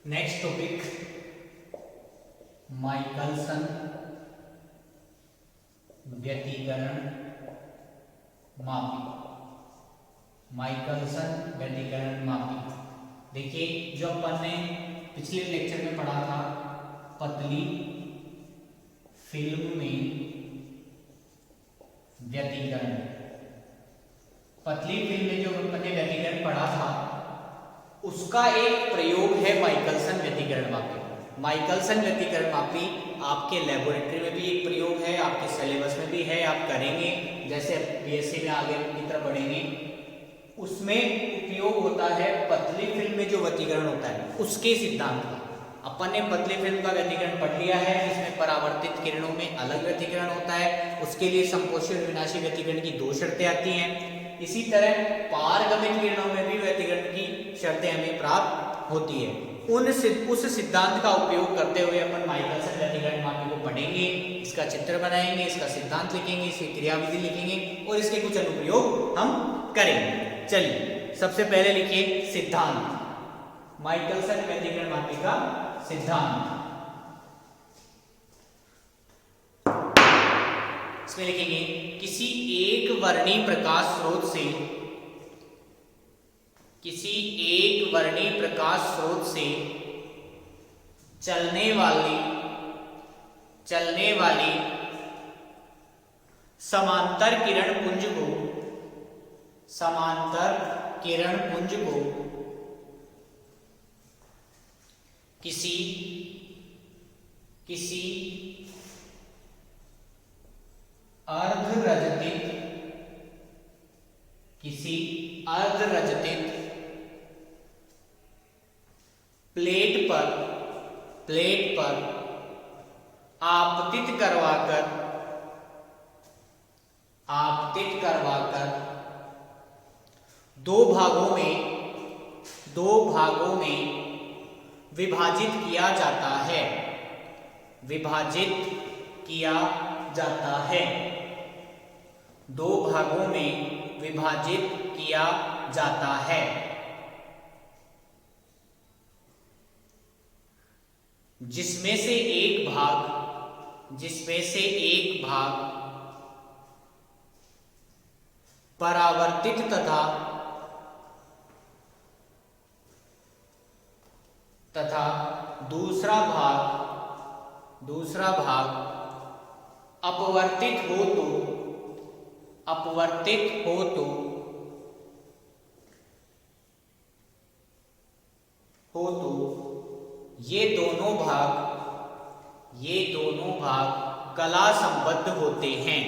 Next topic Michelson व्यतिकरण मापी। Michelson व्यतिकरण मापी। देखिए, जो अपन ने पिछले लेक्चर में पढ़ा था, पतली फिल्म में व्यतिकरण। पतली फिल्म में जो अपन ने व्यतिकरण पढ़ा था, उसका एक प्रयोग है माइकलसन व्यतिकरण मापी। माइकलसन व्यतिकरण मापी आपके लेबोरेटरी में भी एक प्रयोग है, आपके सिलेबस में भी है, आप करेंगे जैसे बीएससी में आगे की तरफ बढ़ेंगे। उसमें उपयोग होता है पतली फिल्म में जो व्यतिकरण होता है उसके सिद्धांत का। अपन ने पतली फिल्म का व्यतिकरण पढ़ लिया है, जिसमें परावर्तित किरणों में अलग व्यतिकरण होता है, उसके लिए समकोषी और विनाशी व्यतिकरण की दो शर्तें आती हैं। इसी तरह पारगमित किरणों में भी व्यतिकरण की शर्तें हमें प्राप्त होती है। उस सिद्धांत का उपयोग करते हुए अपन माइकलसन व्यतिकरण मापी को पढ़ेंगे, इसका चित्र बनाएंगे, इसका सिद्धांत लिखेंगे, इसकी क्रियाविधि लिखेंगे और इसके कुछ अनुप्रयोग हम करेंगे। चलिए, सबसे पहले लिखिए सिद्धांत। माइकलसन व्यतिकरण मापी का सिद्धांत। इसमें लिखेंगे किसी एक वर्णीय प्रकाश स्रोत से चलने वाली समांतर किरण पुंज को किसी अर्धरजतित प्लेट पर आपतित करवाकर दो भागों में विभाजित किया जाता है। दो भागों में विभाजित किया जाता है, जिसमें से एक भाग परावर्तित तथा दूसरा भाग अपवर्तित हो तो ये दोनों भाग कला संबद्ध होते हैं।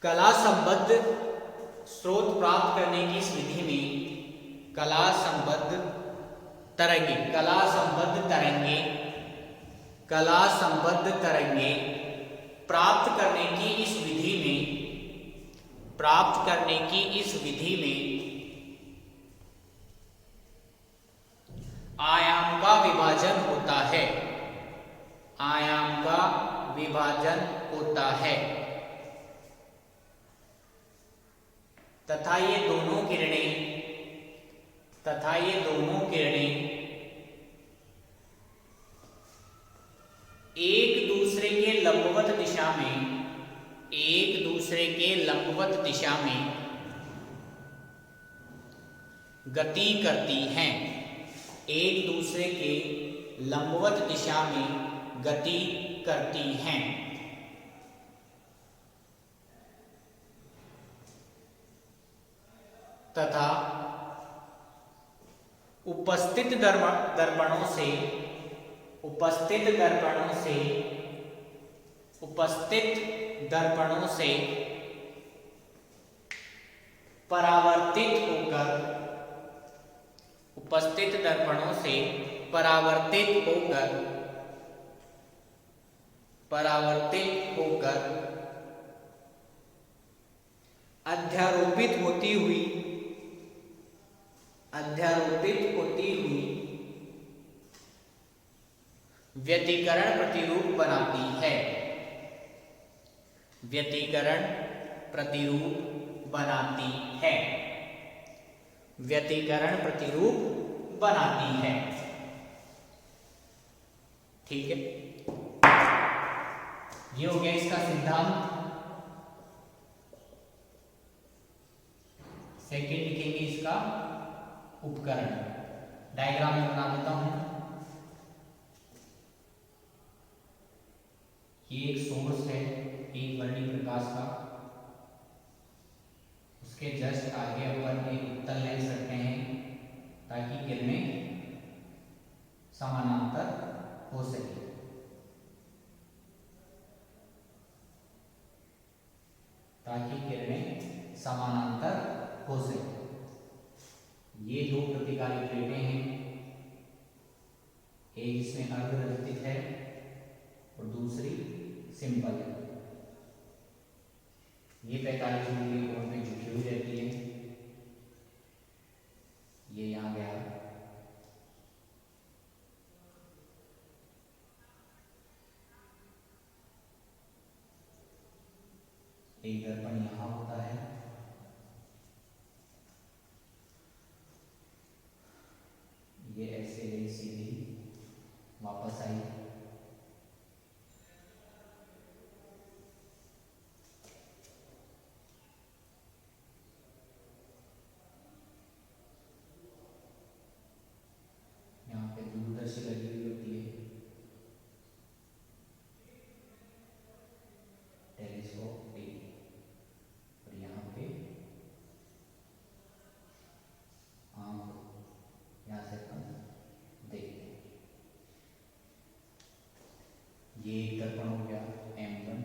कला संबद्ध स्रोत प्राप्त करने की इस विधि में कला संबद्ध तरंगे प्राप्त करने की इस विधि में आयाम का विभाजन होता है तथा ये दोनों किरणें एक दूसरे के लंबवत दिशा में गति करती हैं। तथा उपस्थित दर्पणों से परावर्तित होकर अध्यारोपित होती हुई व्यतिकरण प्रतिरूप बनाती है। व्यतिकरण प्रतिरूप बनाती है। व्यतिकरण प्रतिरूप बनाती है। ठीक है, ये हो गया इसका सिद्धांत। सेकेंड लिखेंगे इसका उपकरण। डायग्राम में बना देता हूं। ये एक सोर्स है एक वर्णीय प्रकाश का, उसके जस्ट आगे अपन एक उत्तल लेंस रखते हैं ताकि किरणें समानांतर हो सके। समानांतर हो सके। ये दो प्रतिकारी प्लेटें हैं, एक इसमें अर्धरचित है और दूसरी सिंपल है। ये 45 डिग्री कोण पे झुकी हुई रहती है। ये यहाँ गया, एक दर्पण यहाँ होता है, ये ऐसे गई सीधी वापस आई, यहाँ पे दूरदर्शी लगी हुई होती है, टेलीस्कोप भी, और यहाँ पे यहाँ से अपन देखते हैं। ये एक दर्पण हो गया M1,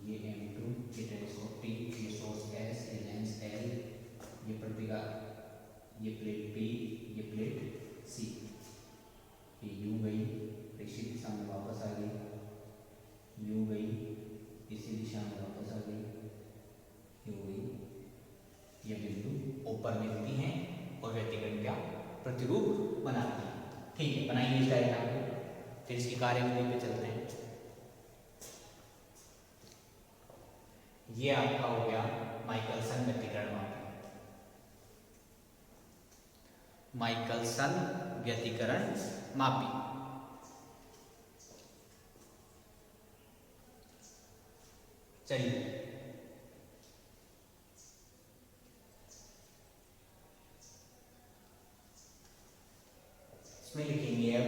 ये M2, ये टेलीस्कोप T, ये सोर्स S, ये लेंस L, ये प्रतिका, ये प्लेट P, ये प्लेट C। ये U गई, इसी दिशा में वापस आ गई, U गई, इसी दिशा में वापस आ गई, U गई। ये बिंदु ऊपर मिलती हैं और व्यतिकरण का प्रतिरूप बनाती है। ठीक है, बनाइए इस डायग्राम को, फिर इसकी कार्यविधि पे चलते हैं। ये आपका हो गया माइकलसन व्यतिकरण मापी। माइकलसन व्यतिकरण मापी। चलिए इसमें लिखेंगे अब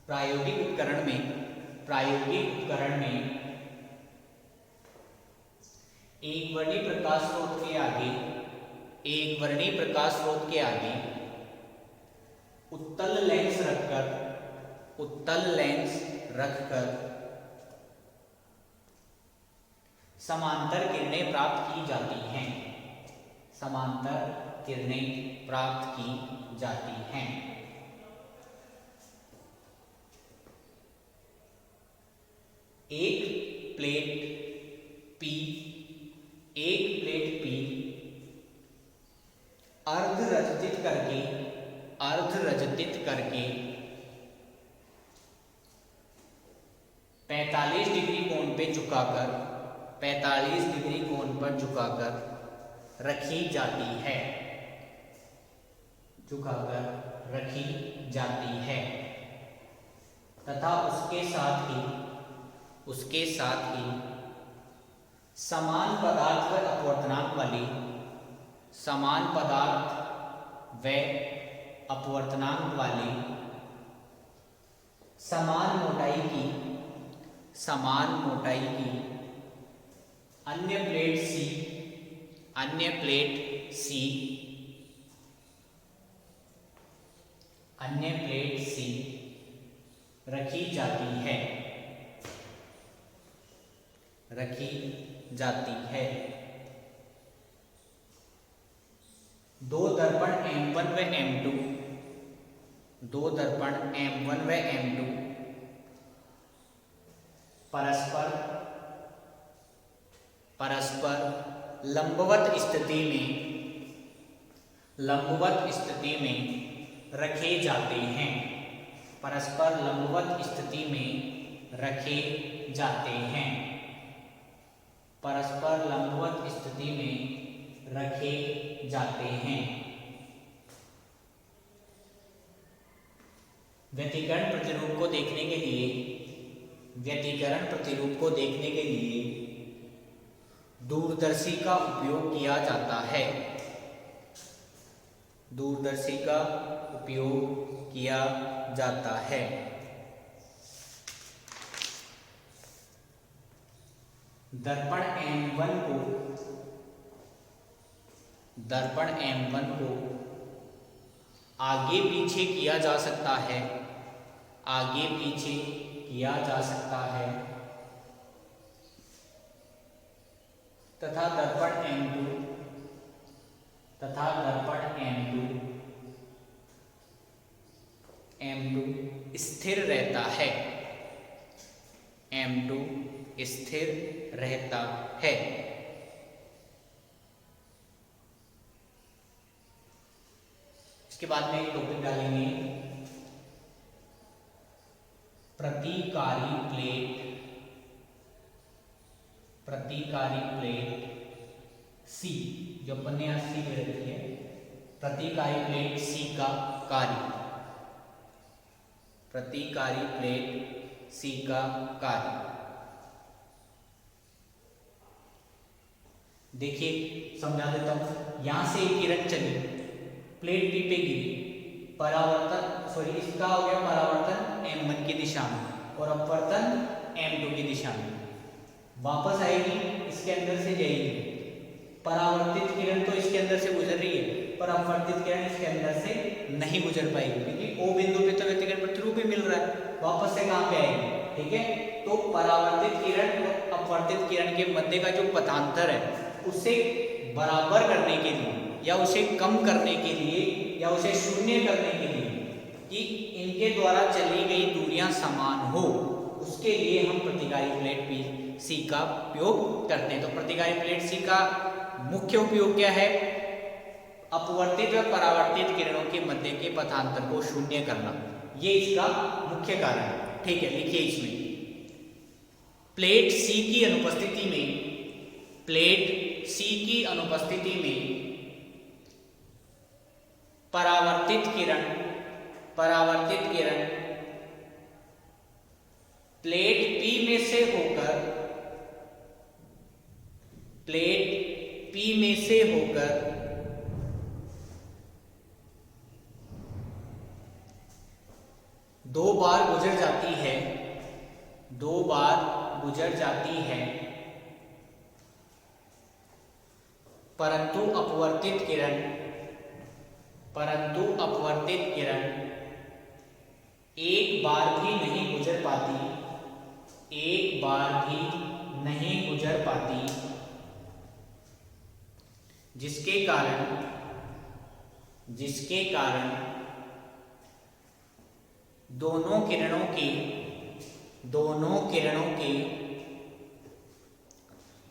प्रायोगिक उपकरण में एक वर्णीय प्रकाश स्रोत के आगे उत्तल लेंस रखकर समांतर किरणें प्राप्त की जाती हैं। एक प्लेट P अर्धरचित करके 45 डिग्री कोण पर झुकाकर रखी जाती है तथा उसके साथ ही समान पदार्थ व अपवर्तनांक वाली समान मोटाई की अन्य प्लेट C अन्य प्लेट सी रखी जाती है, रखी जाती है। दो दर्पण M1 व M2, दो दर्पण M1 व M2 परस्पर लंबवत स्थिति में रखे जाते हैं, परस्पर लंबवत स्थिति में रखे जाते हैं, परस्पर लंबवत स्थिति में रखे जाते हैं। व्यतिकरण प्रतिरूप को देखने के लिए, व्यतिकरण प्रतिरूप को देखने के लिए दूरदर्शी का उपयोग किया जाता है, दूरदर्शी का उपयोग किया जाता है। दर्पण M1 को आगे पीछे किया जा सकता है, आगे पीछे किया जा सकता है, तथा दर्पण M2 स्थिर रहता है, M2 स्थिर रहता है। इसके बाद में टॉपिक डालेंगे प्रतिकारी प्लेट सी, जो अपन ने यहाँ सी ले रखी है, प्रतिकारी प्लेट सी का कार्य, प्रतिकारी प्लेट सी का कार्य। देखिए समझा देता हूं। यहां से एक किरण चली, प्लेट पी पे गिरी, परावर्तन इसका हो गया परावर्तन M1 की दिशा में और अपवर्तन M2 की दिशा में, वापस आएगी इसके अंदर से जाएगी। परावर्तित किरण तो इसके अंदर से गुजर रही है, पर अपवर्तित किरण इसके अंदर से नहीं गुजर पाएगी, क्योंकि O बिंदु पे तो व्यतिकरण प्रतिरूप ही मिल रहा है, वापस से कहां पे आएगी? ठीक है, तो परावर्तित किरण और अपवर्तित किरण के मध्य का जो पथांतर है उसे बराबर करने के लिए या उसे कम करने के लिए या उसे शून्य करने के लिए कि इनके द्वारा चली गई दूरियां समान हो, उसके लिए हम प्रतिकारी प्लेट सी का उपयोग करते हैं। तो प्रतिकारी प्लेट सी का मुख्य उपयोग क्या है? अपवर्तित व परावर्तित किरणों के मध्य के पथांतर को शून्य करना, ये इसका मुख्य कारण है। ठीक है, लिखिए इसमें प्लेट सी की अनुपस्थिति में परावर्तित किरण प्लेट पी में से होकर दो बार गुजर जाती है, परंतु अपवर्तित किरण एक बार भी नहीं गुजर पाती, जिसके कारण दोनों किरणों के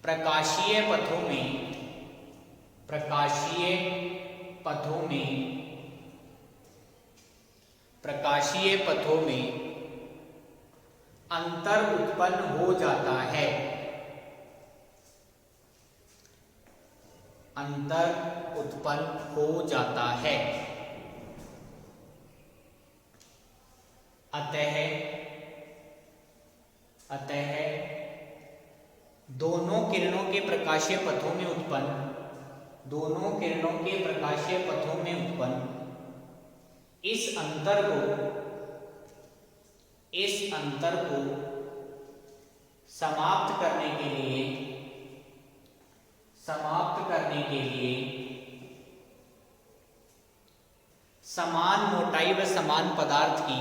प्रकाशीय पथों में अंतर उत्पन्न हो जाता है, अतः दोनों किरणों के प्रकाशीय पथों में उत्पन्न इस अंतर को समाप्त करने के लिए समान मोटाई व समान पदार्थ की,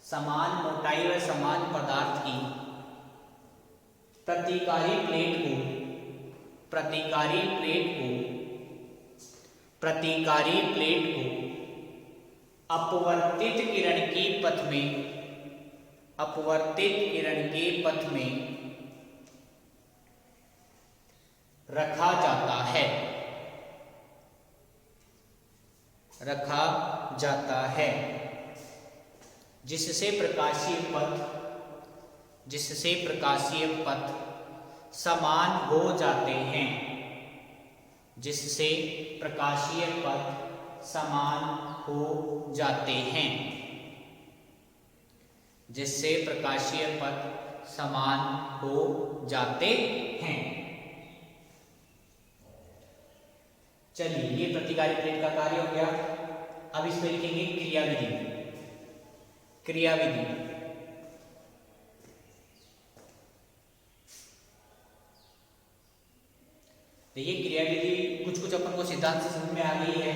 समान मोटाई व समान पदार्थ की प्रतिकारी प्लेट को, प्रतिकारी प्लेट को, प्रतिकारी प्लेट को अपवर्तित किरण के पथ में, अपवर्तित किरण के पथ में रखा जाता है, रखा जाता है, जिससे प्रकाशीय पथ, जिससे प्रकाशीय पथ समान हो जाते हैं, जिससे प्रकाशीय पथ समान हो जाते हैं, जिससे प्रकाशीय पथ समान हो जाते हैं। चलिए, ये प्रतिकारी प्लेट का कार्य हो गया। अब इस पे लिखेंगे क्रियाविधि, क्रियाविधि। देखिए, क्रियाविधि कुछ कुछ अपन को सिद्धांत से समझ में आ गई है।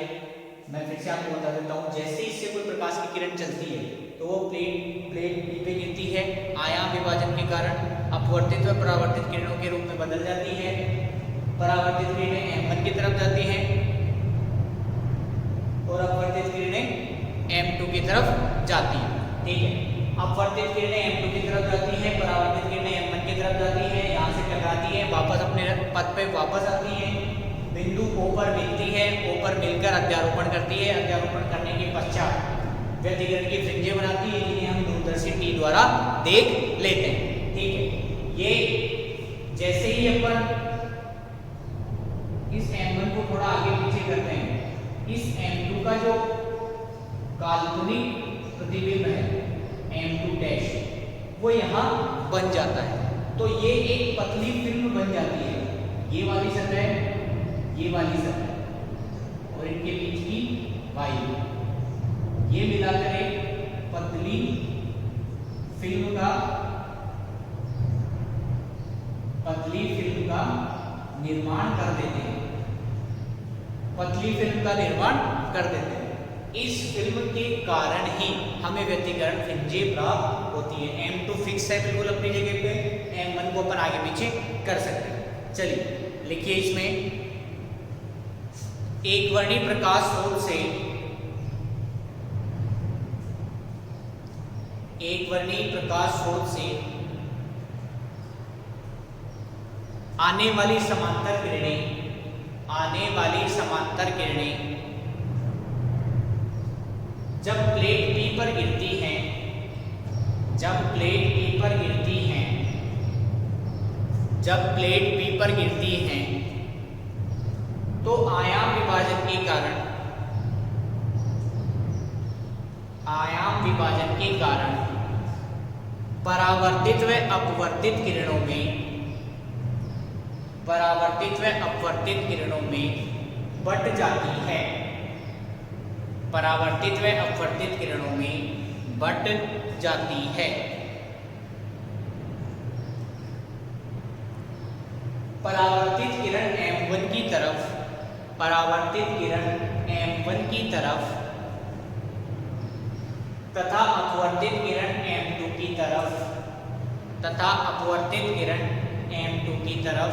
मैं फिर से आपको बता देता हूँ। जैसे इससे कोई प्रकाश की किरण चलती है तो वो प्लेट बी पे गिरती है, आयाम विभाजन के कारण अपवर्तित व परावर्तित किरणों के रूप में बदल जाती है। परावर्तित किरणें M1 की तरफ जाती हैं और अपवर्तित किरणें M2 की तरफ जाती हैं। ठीक है, अपवर्तित किरणें M2 की तरफ जाती हैं, परावर्तित किरणें M1 की तरफ जाती हैं, यहाँ से टकराती हैं, वापस अपने पथ पे वापस आती हैं, बिंदु O पर मिलती है, O पर मिलकर अध्यारोपण करती है, अध्यारोपण करने के पश्चात व्यतिकरण की फ्रिंजें बनाती है, जिन्हें हम दूरदर्शी टी द्वारा देख लेते हैं। ठीक है, ये जैसे ही अपन इस M1 को थोड़ा आगे पीछे करते हैं, इस M2 का जो काल्पनिक प्रतिबिंब है M2 डैश, वो यहाँ बन जाता है। तो ये एक पतली फिल्म बन जाती है, ये वाली सतह, ये वाली सतह और इनके बीच की वायु, ये मिलाकर एक पतली फिल्म का, पतली फिल्म का निर्माण कर देते हैं, पतली फिल्म का निर्माण कर देते हैं। इस फिल्म के कारण ही हमें व्यतिकरण फ्रिंजें प्राप्त होती है। M2 फिक्स है बिल्कुल अपनी जगह पे, M1 को अपन आगे पीछे कर सकते हैं। चलिए, लिखिए इसमें एक वर्णी प्रकाश स्रोत से, एक वर्णी प्रकाश स्रोत से आने वाली समांतर किरणें, आने वाली समांतर किरणें जब प्लेट P पर गिरती हैं, जब प्लेट P पर गिरती हैं, जब प्लेट P पर गिरती हैं तो आयाम विभाजन के कारण, आयाम विभाजन के कारण परावर्तित व अपवर्तित किरणों में, परावर्तित व अपवर्तित किरणों में बट जाती है, परावर्तित व अपवर्तित किरणों में बट जाती है। परावर्तित किरण M1 की तरफ, परावर्तित किरण M1 की तरफ तथा अपवर्तित किरण M2 की तरफ, तथा अपवर्तित किरण M2 की तरफ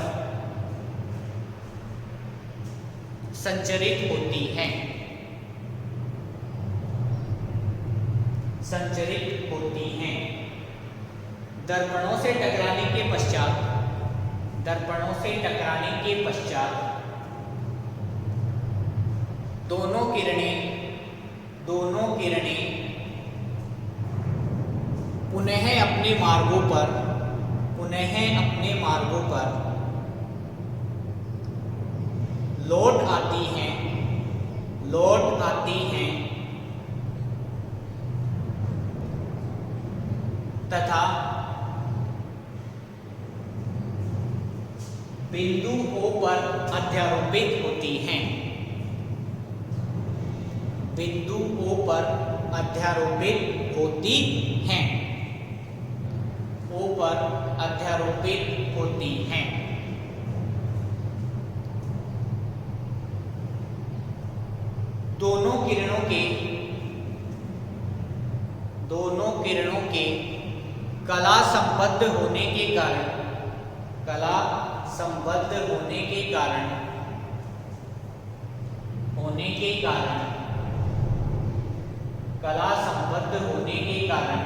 संचरित होती हैं, संचरित होती हैं। दर्पणों से टकराने के पश्चात, दर्पणों से टकराने के पश्चात दोनों किरणें पुनः अपने मार्गों पर, पुनः अपने मार्गों पर लौट आती हैं, लौट आती हैं तथा बिंदु O पर अध्यारोपित होती हैं, बिंदु O पर अध्यारोपित होती हैं, O पर अध्यारोपित होती हैं। दोनों किरणों के कला संबद्ध होने के कारण कला संबद्ध होने के कारण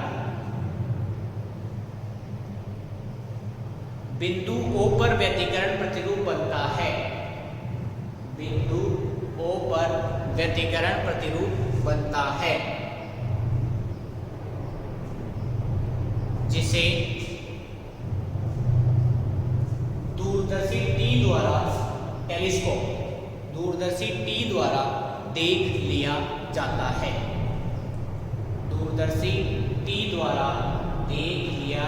बिंदु O पर व्यतिकरण प्रतिरूप बनता है। बिंदु O पर व्यतिकरण प्रतिरूप बनता है, जिसे दूरदर्शी T द्वारा देख लिया जाता है। दूरदर्शी T द्वारा देख लिया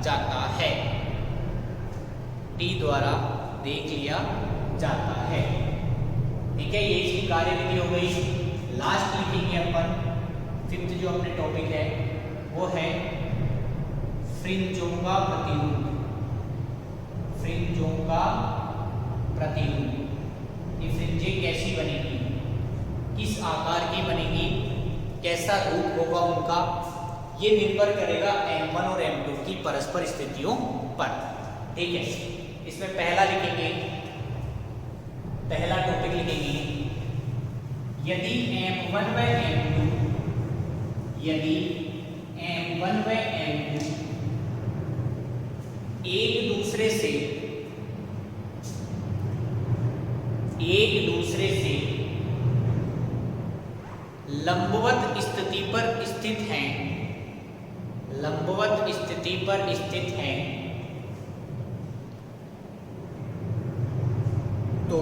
जाता है। ठीक है, ये इसकी कार्यविधि हो गई। लास्ट लिखेंगे अपन, फिफ्थ जो अपने टॉपिक है वो है फ्रिंजों का प्रतिरूप। ये फ्रिंजें कैसी बनेगी, किस आकार की बनेगी, कैसा रूप होगा उनका, ये निर्भर करेगा M1 और M2 की परस्पर स्थितियों पर। ठीक है, इसमें पहला टॉपिक लिखेंगे, यदि M1 व M2 एक दूसरे से लंबवत स्थिति पर स्थित हैं, तो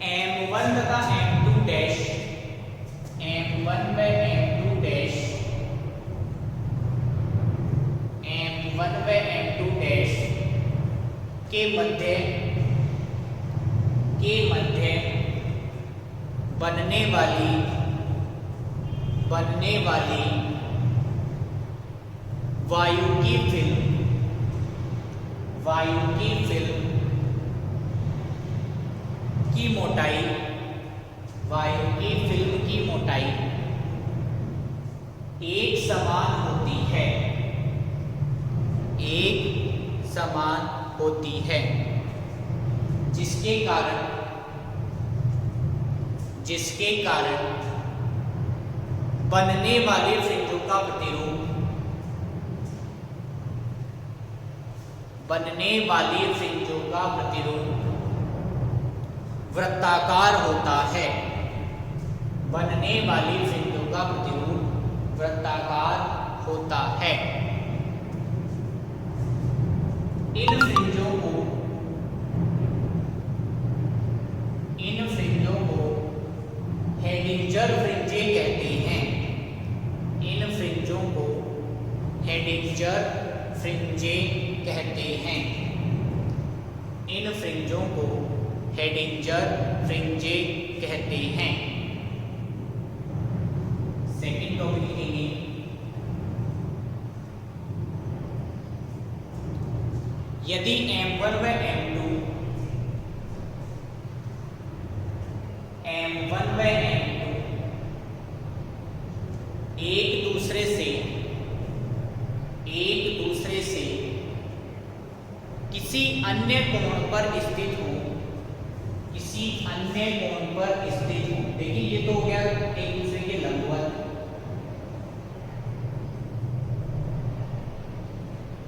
M1 तथा M2 डैश के मध्य बनने वाली वायु की फिल्म की मोटाई एक समान होती है, जिसके कारण बनने वाले फ्रिंजों का प्रतिरूप वृत्ताकार होता है। इन फ्रिंजों को हेडिंजर फ्रिंजें कहते हैं। सेकंड टॉपिक लिखेंगे, यदि M1 व M2 एक दूसरे से किसी अन्य कोण पर स्थित हो, देखिए ये तो हो गया एक दूसरे के लंबवत,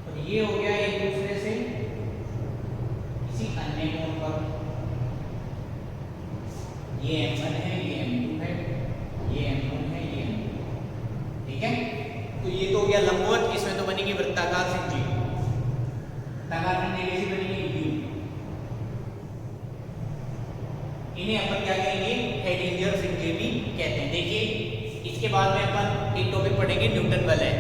और ये हो गया एक दूसरे से किसी अन्य कोण पर। ये M1 है, ये M2 है, ये M1 है, ये M2। ठीक है, तो ये तो हो गया लंबवत। इसमें तो बनेगी वृत्ताकार फ्रिंजें। कैसी बनेगी? इन्हें अपन क्या कहेंगे? हेडिंजर फ्रिंजें भी कहते हैं। देखिए इसके बाद में अपन एक टॉपिक पढ़ेंगे न्यूटन वलय।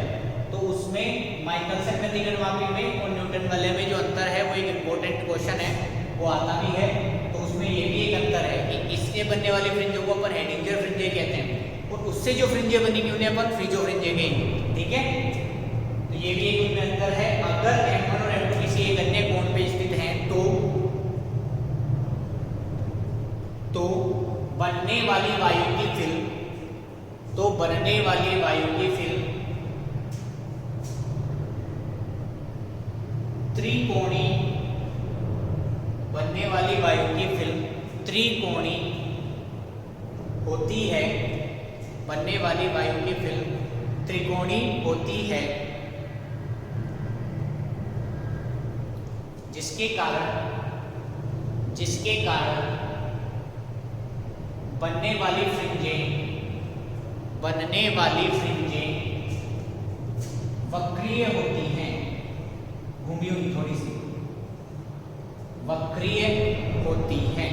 तो उसमें माइकलसन व्यतिकरणमापी में और न्यूटन वलय में जो अंतर है वो एक इम्पोर्टेंट क्वेश्चन है, वो आता भी है। तो उसमें ये भी एक अंतर है कि इससे बनने वाली फ्रिंजों को अपन हेडिंजर फ्रिंजें कहते हैं, और उससे जो फ्रिंजें बनेंगी उन्हें अपन फ्रिंजो फ्रिंजें कहेंगे। ठीक है, तो ये भी एक उनमें अंतर है। अगर M1 और M2 किसी एक अन्य कोण पे स्थित हैं तो बनने वाली वायु की फिल्म, तो बनने वाली वायु की फिल्म त्रिकोणी, बनने वाली वायु की फिल्म त्रिकोणी होती है, बनने वाली वायु की फिल्म त्रिकोणी होती है, जिसके कारण बनने वाली फ्रिंजें वक्रीय होती हैं, घूमी हुई थोड़ी सी, वक्रीय होती हैं।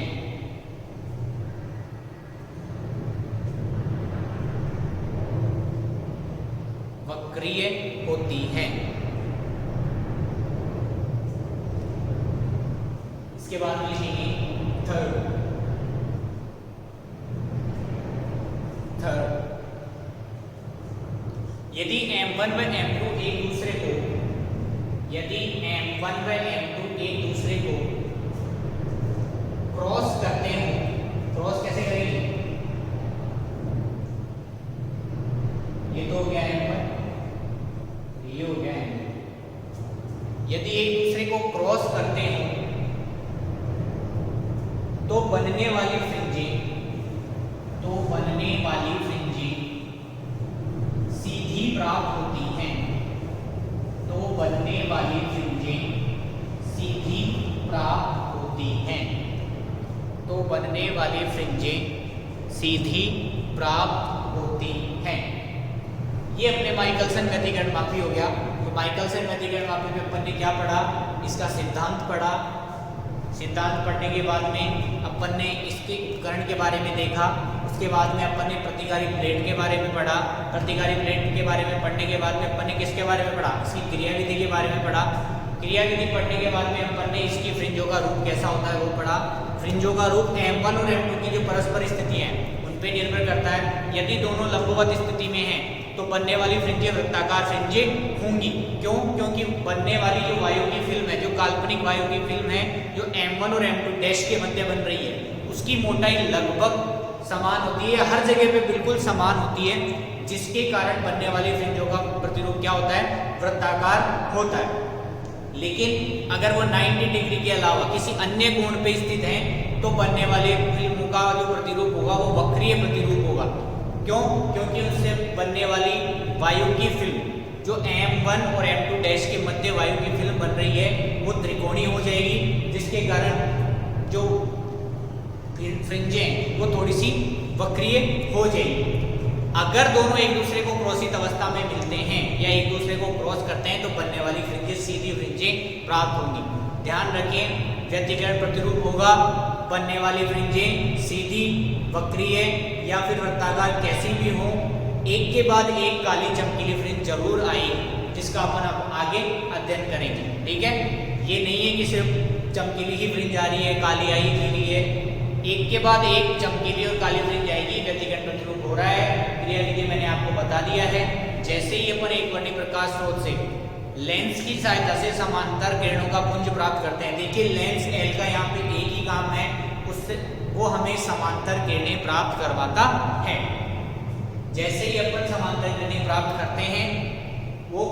वक्रीय होती हैं। इसके बाद में लिखेंगे थर्ड। यदि M1 व M2 एक दूसरे को, यदि M1 व M2 एक दूसरे को क्रॉस करते हो, क्रॉस कैसे करेंगे? ये तो हो गया M1, ये हो गया M2। यदि एक दूसरे को क्रॉस करते हो तो बनने वाली फ्रिंजें सीधी प्राप्त होती हैं, तो बनने वाली फ्रिंजें सीधी प्राप्त होती हैं, तो बनने वाली फ्रिंजें सीधी प्राप्त होती हैं। ये अपने माइकलसन व्यतिकरण मापी हो गया। तो माइकलसन व्यतिकरण मापी में अपन ने क्या पढ़ा? इसका सिद्धांत पढ़ा। सिद्धांत पढ़ने के बाद में अपन ने इसके उपकरण के बारे में देखा। उसके बाद में अपन ने प्रतिकारी प्लेट के बारे में पढ़ा। प्रतिकारी प्लेट के बारे में पढ़ने के बाद में अपन ने किसके बारे में पढ़ा? इसकी क्रियाविधि के बारे में पढ़ा। क्रियाविधि पढ़ने के बाद में अपन ने इसकी फ्रिंजों का रूप कैसा होता है वो पढ़ा। फ्रिंजों का रूप M1 और M2 की जो परस्पर स्थिति है उन पे निर्भर करता है। यदि दोनों लंबवत स्थिति में हैं तो बनने वाली फ्रिंजें वृत्ताकार फ्रिंजें होंगी। क्यों? क्योंकि बनने वाली जो वायु की फिल्म है, जो काल्पनिक वायु की फिल्म है, जो M1 और M2 डैश के मध्य बन रही है, उसकी मोटाई लगभग समान होती है, हर जगह पे बिल्कुल समान होती है, जिसके कारण बनने वाली फ्रिंजों का प्रतिरूप क्या होता है? वृत्ताकार होता है। लेकिन अगर वो 90 डिग्री के अलावा किसी अन्य कोण पे स्थित है तो बनने वाली फिल्मों का जो प्रतिरूप होगा वो वक्रीय प्रतिरूप होगा। क्यों? क्योंकि उससे बनने वाली वायु की फिल्म जो M1 और M2 डैश के मध्य वायु की फिल्म बन रही है वो त्रिकोणी हो जाएगी, जिसके कारण जो फ्रिंजें वो थोड़ी सी वक्रीय हो जाएगी। अगर दोनों एक दूसरे को क्रॉसित अवस्था में मिलते हैं या एक दूसरे को क्रॉस करते हैं तो बनने वाली फ्रिंजें सीधी फ्रिंजें प्राप्त होंगी। ध्यान रखें, व्यतिकरण प्रतिरूप होगा, बनने वाली फ्रिंजें सीधी, वक्रीय या फिर वृत्ताकार कैसी भी हो, एक के बाद एक काली चमकीली फ्रिंज जरूर आएगी, जिसका अपन अब आगे अध्ययन करेंगे। ठीक है, ये नहीं है कि सिर्फ चमकीली ही फ्रिंज आ रही है, काली आई नीली है, एक के बाद एक चमकीली और काली फ्रिंज आएगी। व्यतिकरण प्रतिरूप हो रहा है। क्रियाविधि मैंने आपको बता दिया है। जैसे ही अपन एक वर्णी प्रकाश स्रोत से लेंस की सहायता से समांतर किरणों का पुंज प्राप्त करते हैं, देखिए लेंस L का यहाँ पे एक ही काम है, उससे वो हमें समांतर किरणें प्राप्त करवाता है। जैसे ही अपन समांतर किरणें प्राप्त करते हैं, वो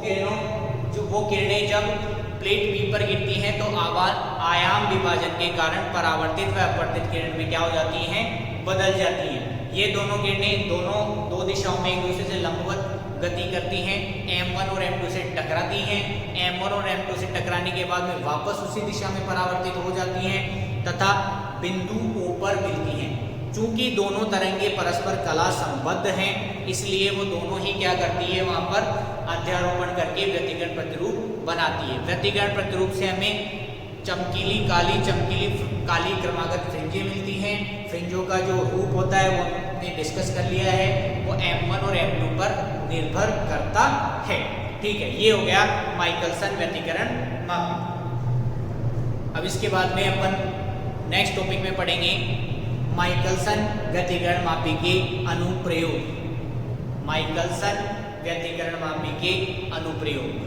किरणें जब प्लेट P पर गिरती हैं तो आयाम विभाजन के कारण परावर्तित व अपवर्तित किरण में क्या हो जाती हैं? बदल जाती हैं। ये दोनों किरणें दो दिशाओं में एक दूसरे से लंबवत गति करती हैं, M1 और M2 से टकराती हैं। M1 और M2 से टकराने के बाद में वापस उसी दिशा में परावर्तित हो जाती हैं तथा बिंदु O पर मिलती हैं। चूंकि दोनों तरंगे परस्पर कला संबद्ध हैं, इसलिए वो दोनों ही क्या करती है? वहां पर अध्यारोपण करके व्यतिकरण प्रतिरूप बनाती है। व्यतिकरण प्रतिरूप से हमें चमकीली काली क्रमागत फ्रिंजें मिलती हैं। फ्रिंजों का जो रूप होता है वो हमने डिस्कस कर लिया है, वो M1 और M2 पर निर्भर करता है। ठीक है, ये हो गया माइकलसन व्यतिकरण मापी। अब इसके बाद में अपन नेक्स्ट टॉपिक में पढ़ेंगे माइकलसन व्यतिकरण मापी के अनुप्रयोग। माइकलसन व्यतिकरण मापी के अनुप्रयोग।